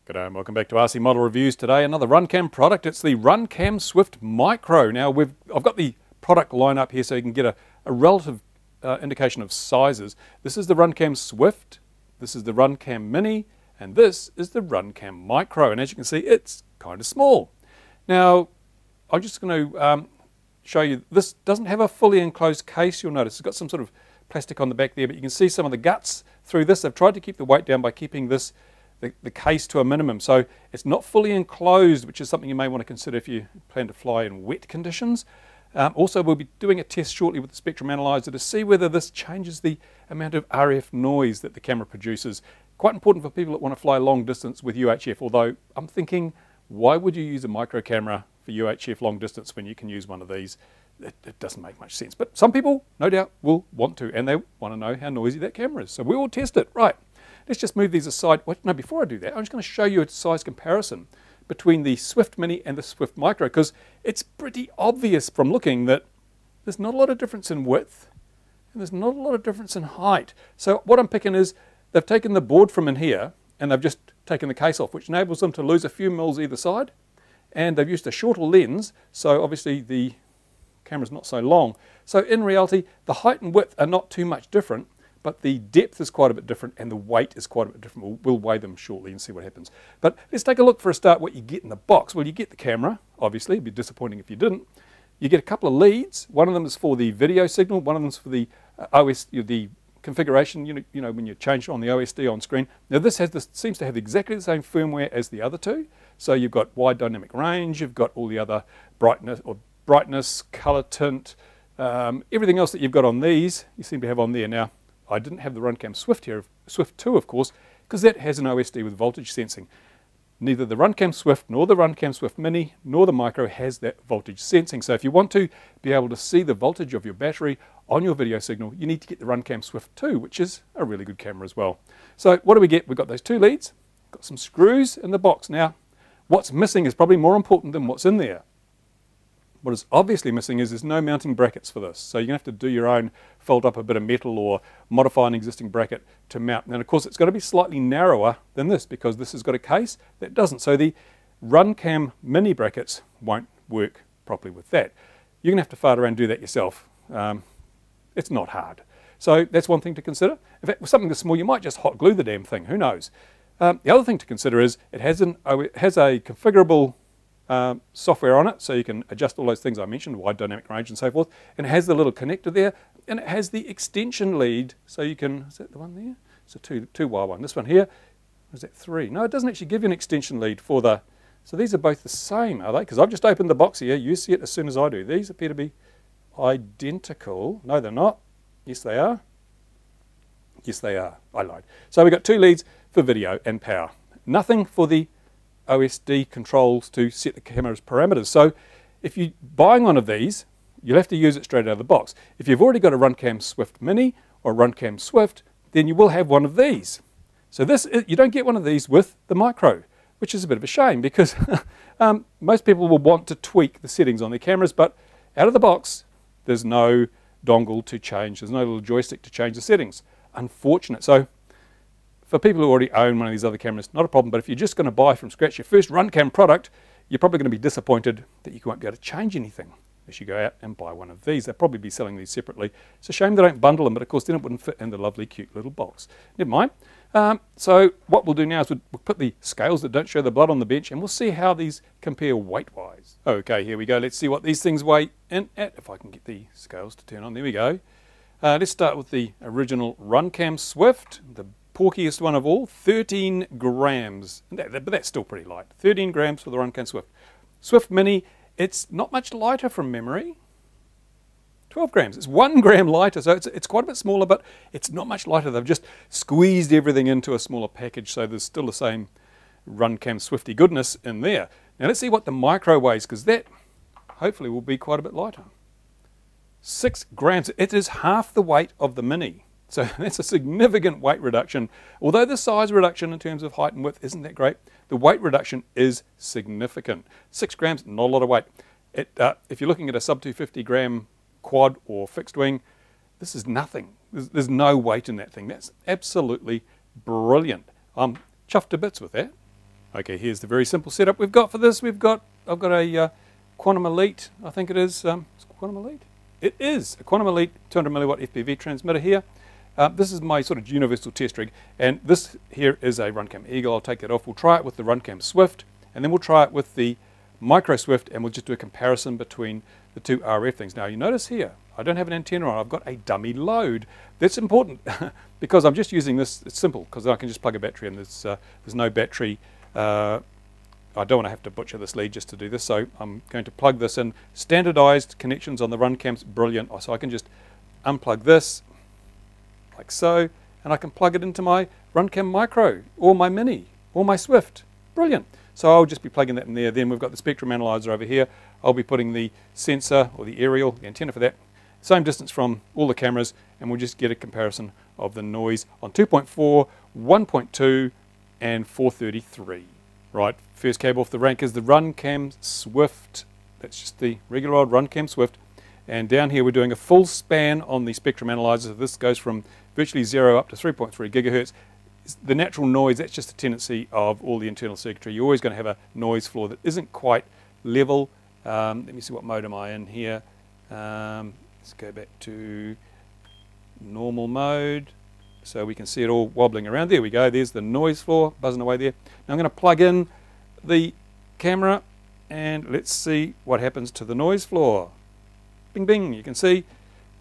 G'day and welcome back to RC Model Reviews. Today another Runcam product. It's the Runcam Swift Micro. Now I've got the product line up here so you can get a relative indication of sizes. This is the Runcam Swift, this is the Runcam Mini, and this is the Runcam Micro. And as you can see, it's kind of small. Now I'm just going to show you, this doesn't have a fully enclosed case. You'll notice it's got some sort of plastic on the back there, but you can see some of the guts through this. They've tried to keep the weight down by keeping this the case to a minimum, so it's not fully enclosed, which is something you may want to consider if you plan to fly in wet conditions. Also, we'll be doing a test shortly with the spectrum analyzer to see whether this changes the amount of RF noise that the camera produces. Quite important for people that want to fly long distance with UHF, although I'm thinking, why would you use a micro camera for UHF long distance when you can use one of these? It doesn't make much sense, but some people no doubt will want to, and they want to know how noisy that camera is, so we will test it. Right. Let's just move these aside. No, before I do that, I'm just going to show you a size comparison between the Swift Mini and the Swift Micro, because it's pretty obvious from looking that there's not a lot of difference in width and there's not a lot of difference in height. So what I'm picking is they've taken the board from in here and they've just taken the case off, which enables them to lose a few mils either side, and they've used a shorter lens, so obviously the camera's not so long. So in reality, the height and width are not too much different, but the depth is quite a bit different and the weight is quite a bit different. We'll weigh them shortly and see what happens. But let's take a look for a start what you get in the box. Well, you get the camera, obviously. It'd be disappointing if you didn't. You get a couple of leads. One of them is for the video signal. One of them is for the the configuration, you know, when you change on the OSD on screen. Now this seems to have exactly the same firmware as the other two. So you've got wide dynamic range, you've got all the other brightness, color tint, everything else that you've got on these, you seem to have on there. Now, I didn't have the Runcam Swift here, Swift 2 of course, because that has an OSD with voltage sensing. Neither the Runcam Swift nor the Runcam Swift Mini nor the Micro has that voltage sensing. So if you want to be able to see the voltage of your battery on your video signal, you need to get the Runcam Swift 2, which is a really good camera as well. So what do we get? We've got those two leads, got some screws in the box. Now, what's missing is probably more important than what's in there. What is obviously missing is there's no mounting brackets for this. So you're going to have to do your own, fold up a bit of metal or modify an existing bracket to mount. And of course it's got to be slightly narrower than this because this has got a case that doesn't. So the Runcam Mini brackets won't work properly with that. You're going to have to fart around and do that yourself. It's not hard. So that's one thing to consider. In fact, with something this small, you might just hot glue the damn thing. Who knows? The other thing to consider is it has a configurable software on it, so you can adjust all those things I mentioned, wide dynamic range and so forth, and it has the little connector there, and it has the extension lead, so you can, is that the one there? It's a two wire one. This one here, is that 3? No, it doesn't actually give you an extension lead for the, so these are both the same, are they? Because I've just opened the box here, you see it as soon as I do. These appear to be identical. No, they're not. Yes, they are. Yes, they are. I lied. So we've got two leads for video and power. Nothing for the OSD controls to set the camera's parameters. So if you're buying one of these, you'll have to use it straight out of the box. If you've already got a Runcam Swift Mini or Runcam Swift, then you will have one of these. So you don't get one of these with the Micro, which is a bit of a shame because most people will want to tweak the settings on their cameras, but out of the box, there's no dongle to change. There's no little joystick to change the settings. Unfortunate. So for people who already own one of these other cameras, not a problem, but if you're just going to buy from scratch your first Runcam product, you're probably going to be disappointed that you won't be able to change anything as you go out and buy one of these. They'll probably be selling these separately. It's a shame they don't bundle them, but of course then it wouldn't fit in the lovely cute little box. Never mind. So what we'll do now is we'll put the scales that don't show the blood on the bench, and we'll see how these compare weight-wise. Okay, here we go. Let's see what these things weigh in at, if I can get the scales to turn on. There we go. Let's start with the original Runcam Swift, the porkiest one of all, 13 grams. But that's still pretty light. 13 grams for the Runcam Swift. Swift Mini, it's not much lighter from memory. 12 grams. It's 1 gram lighter, so it's quite a bit smaller, but it's not much lighter. They've just squeezed everything into a smaller package, so there's still the same Runcam Swifty goodness in there. Now let's see what the Micro weighs, because that hopefully will be quite a bit lighter. 6 grams. It is half the weight of the Mini. So that's a significant weight reduction. Although the size reduction in terms of height and width isn't that great, the weight reduction is significant. 6 grams, not a lot of weight. If you're looking at a sub 250 gram quad or fixed wing, this is nothing. There's no weight in that thing. That's absolutely brilliant. I'm chuffed to bits with that. Okay, here's the very simple setup we've got for this. I've got a Quantum Elite, I think it is. Is it Quantum Elite? It is a Quantum Elite 200 milliwatt FPV transmitter here. This is my sort of universal test rig, and this here is a Runcam Eagle. I'll take that off. We'll try it with the Runcam Swift, and then we'll try it with the Micro Swift, and we'll just do a comparison between the two RF things. Now you notice here, I don't have an antenna on. I've got a dummy load. That's important because I'm just using this. It's simple because I can just plug a battery in. There's no battery. I don't want to have to butcher this lead just to do this, so I'm going to plug this in. Standardized connections on the Runcam's brilliant. So I can just unplug this like so, and I can plug it into my Runcam Micro or my Mini or my Swift. Brilliant. So I'll just be plugging that in there. Then we've got the spectrum analyzer over here. I'll be putting the sensor or the aerial, the antenna for that, same distance from all the cameras, and we'll just get a comparison of the noise on 2.4, 1.2, and 433. Right, first cable off the rank is the Runcam Swift. That's just the regular old Runcam Swift. And down here we're doing a full span on the spectrum analyzer. So this goes from virtually 0 up to 3.3 gigahertz. The natural noise, that's just a tendency of all the internal circuitry. You're always going to have a noise floor that isn't quite level. Let me see, what mode am I in here? Let's go back to normal mode so we can see it all wobbling around. There we go, there's the noise floor buzzing away there. Now I'm going to plug in the camera and let's see what happens to the noise floor. Bing bing, you can see a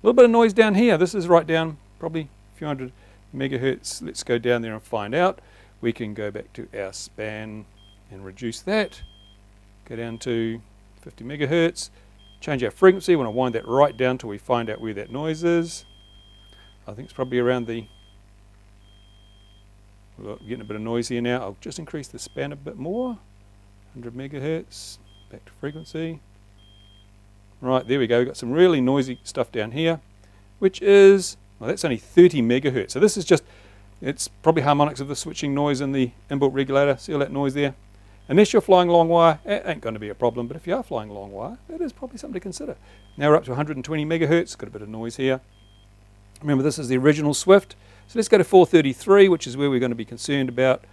little bit of noise down here. This is right down probably a few hundred megahertz. Let's go down there and find out. We can go back to our span and reduce that. Go down to 50 megahertz. Change our frequency. We want to wind that right down till we find out where that noise is. I think it's probably around the... We're getting a bit of noise here now. I'll just increase the span a bit more. 100 megahertz. Back to frequency. Right, there we go. We've got some really noisy stuff down here, which is... Well, that's only 30 megahertz. So this is just... It's probably harmonics of the switching noise in the inbuilt regulator. See all that noise there? Unless you're flying long wire, it ain't going to be a problem. But if you are flying long wire, that is probably something to consider. Now we're up to 120 megahertz. Got a bit of noise here. Remember, this is the original Swift. So let's go to 433, which is where we're going to be concerned about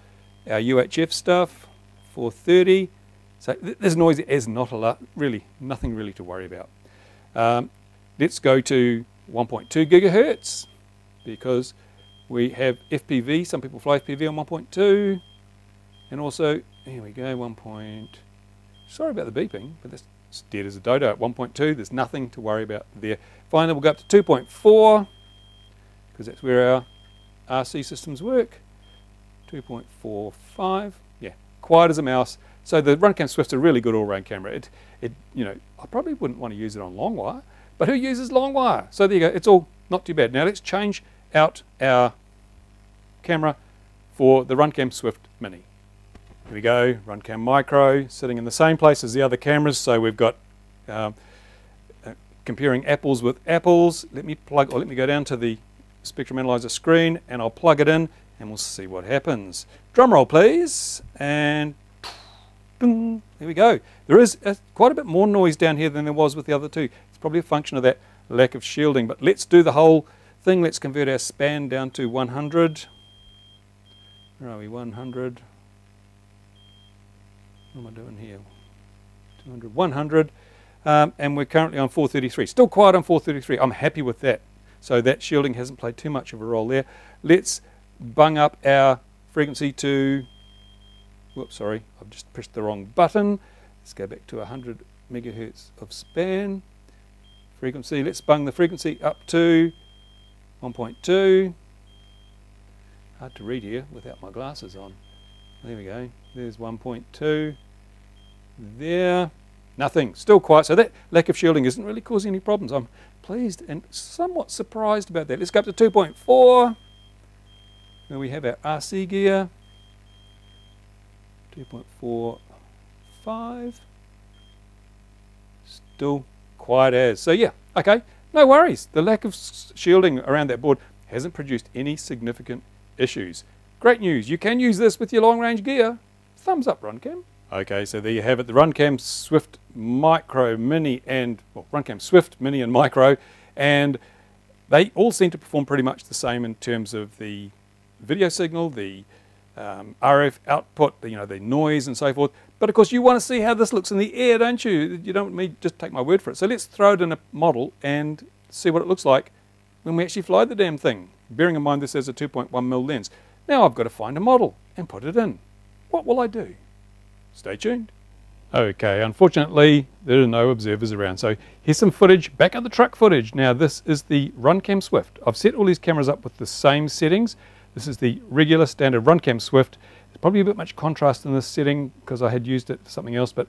our UHF stuff. 430. So this noise is not a lot, really, nothing really to worry about. Let's go to 1.2 gigahertz because we have FPV. Some people fly FPV on 1.2. And also, here we go, sorry about the beeping, but that's dead as a dodo at 1.2. There's nothing to worry about there. Finally, we'll go up to 2.4 because that's where our RC systems work. 2.45, yeah, quiet as a mouse. So the Runcam Swift's a really good all-round camera. You know, I probably wouldn't want to use it on long wire, but who uses long wire? So there you go, it's all not too bad. Now let's change out our camera for the Runcam Swift Mini. Here we go, Runcam Micro, sitting in the same place as the other cameras. So we've got comparing apples with apples. Let me go down to the spectrum analyzer screen and I'll plug it in and we'll see what happens. Drum roll please, and ding, there we go. There is quite a bit more noise down here than there was with the other two. It's probably a function of that lack of shielding, but let's do the whole thing. Let's convert our span down to 100. Where are we? 100. What am I doing here? 200, 100. And we're currently on 433. Still quiet on 433. I'm happy with that. So that shielding hasn't played too much of a role there. Let's bung up our frequency to... Whoops, sorry. I've just pressed the wrong button. Let's go back to 100 megahertz of span. Frequency. Let's bung the frequency up to 1.2. Hard to read here without my glasses on. There we go. There's 1.2. There. Nothing. Still quiet. So that lack of shielding isn't really causing any problems. I'm pleased and somewhat surprised about that. Let's go up to 2.4. Where we have our RC gear. 2.45. Still quiet as. So yeah, okay. No worries. The lack of shielding around that board hasn't produced any significant issues. Great news. You can use this with your long-range gear. Thumbs up, Runcam. Okay, so there you have it, the Runcam Swift Micro, Mini, and, well, Runcam Swift, Mini, and Micro, and they all seem to perform pretty much the same in terms of the video signal, the RF output, the noise and so forth. But of course you want to see how this looks in the air, don't you? You don't want me just take my word for it. So let's throw it in a model and see what it looks like when we actually fly the damn thing. Bearing in mind this has a 2.1mm lens. Now I've got to find a model and put it in. What will I do? Stay tuned. Okay, unfortunately there are no observers around, so here's some footage, back at the truck footage. Now this is the Runcam Swift. I've set all these cameras up with the same settings. This is the regular standard Runcam Swift. There's probably a bit much contrast in this setting because I had used it for something else, but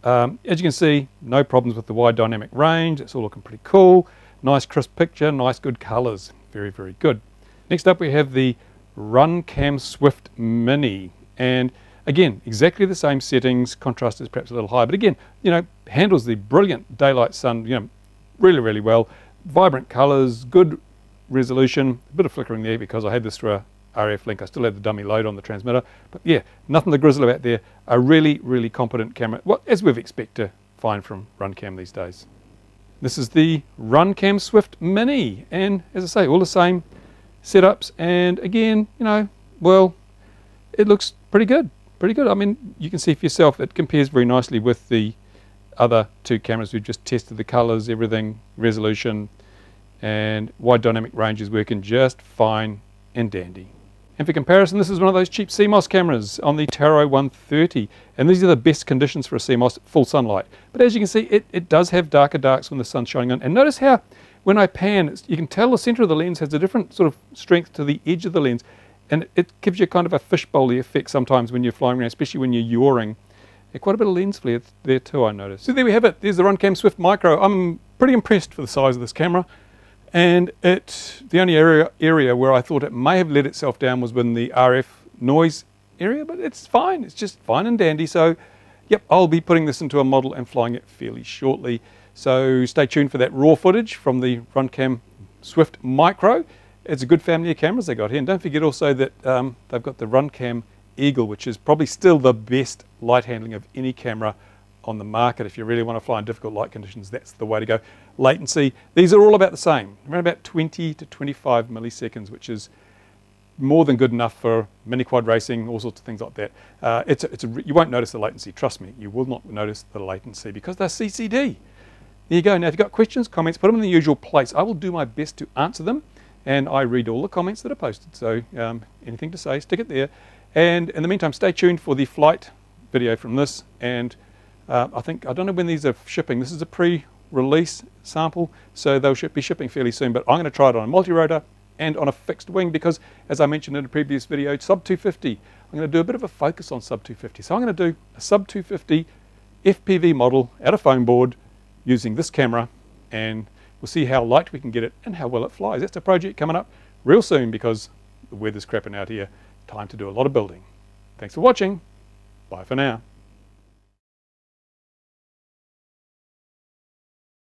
as you can see, no problems with the wide dynamic range. It's all looking pretty cool. Nice crisp picture, nice good colors. Very, very good. Next up we have the Runcam Swift Mini, and again, exactly the same settings. Contrast is perhaps a little high, but again, handles the brilliant daylight sun, really, really well. Vibrant colors, good resolution, a bit of flickering there because I had this through a RF link. I still had the dummy load on the transmitter, but yeah, nothing to grizzle about there. A really, really competent camera, well, as we'd expect to find from Runcam these days. This is the Runcam Swift Mini, and as I say, all the same setups, and again, well, it looks pretty good. Pretty good. I mean, you can see for yourself, it compares very nicely with the other two cameras. We've just tested the colors, everything, resolution, and wide dynamic range is working just fine and dandy. And for comparison, this is one of those cheap CMOS cameras on the Taro 130, and these are the best conditions for a CMOS, full sunlight. But as you can see, it does have darker darks when the sun's shining on. And notice how when I pan, you can tell the center of the lens has a different sort of strength to the edge of the lens. And it gives you kind of a fishbowl effect sometimes when you're flying around, especially when you're yawing. And quite a bit of lens flare there too, I noticed. So there we have it. There's the Runcam Swift Micro. I'm pretty impressed for the size of this camera. And the only area where I thought it may have let itself down was in the RF noise area, but it's fine. It's just fine and dandy. So, yep, I'll be putting this into a model and flying it fairly shortly. So stay tuned for that raw footage from the Runcam Swift Micro. It's a good family of cameras they got here. And don't forget also that they've got the Runcam Eagle, which is probably still the best light handling of any camera on the market. If you really want to fly in difficult light conditions, that's the way to go. Latency, these are all about the same, around about 20 to 25 milliseconds, which is more than good enough for mini quad racing, all sorts of things like that. You won't notice the latency, trust me, you will not notice the latency because they're CCD. There you go. Now if you've got questions, comments, put them in the usual place. I will do my best to answer them. And I read all the comments that are posted, so anything to say, stick it there. And in the meantime, stay tuned for the flight video from this. And I don't know when these are shipping. This is a pre-release sample, so they'll be shipping fairly soon. But I'm going to try it on a multi-rotor and on a fixed wing because, as I mentioned in a previous video, sub 250. I'm going to do a bit of a focus on sub 250. So I'm going to do a sub 250 FPV model at a foam board using this camera, and we'll see how light we can get it and how well it flies. That's a project coming up real soon because the weather's crapping out here. Time to do a lot of building. Thanks for watching. Bye for now.